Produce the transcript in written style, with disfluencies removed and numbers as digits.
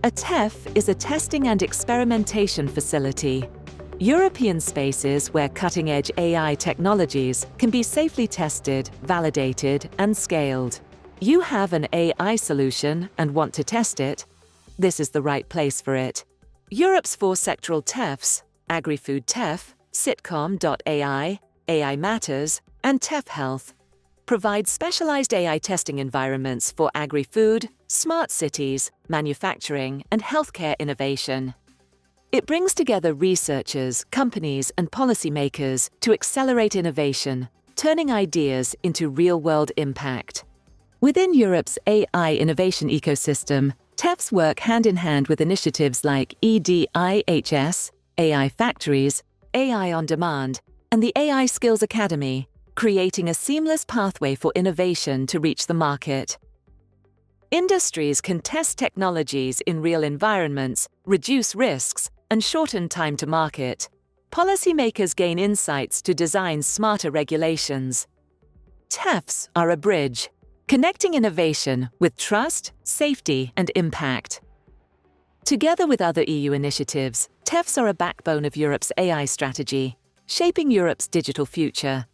A TEF is a testing and experimentation facility. European spaces where cutting-edge AI technologies can be safely tested, validated, and scaled. You have an AI solution and want to test it? This is the right place for it. Europe's 4 sectoral TEFs, Agri-Food TEF, Sitcom.ai, AI Matters, and TEF Health, provide specialized AI testing environments for agri-food, smart cities, manufacturing, and healthcare innovation. It brings together researchers, companies, and policymakers to accelerate innovation, turning ideas into real-world impact. Within Europe's AI innovation ecosystem, TEFs work hand-in-hand with initiatives like EDIHS, AI Factories, AI on Demand, and the AI Skills Academy, creating a seamless pathway for innovation to reach the market. Industries can test technologies in real environments, reduce risks, and shorten time to market. Policymakers gain insights to design smarter regulations. TEFs are a bridge, connecting innovation with trust, safety, and impact. Together with other EU initiatives, TEFs are a backbone of Europe's AI strategy, shaping Europe's digital future.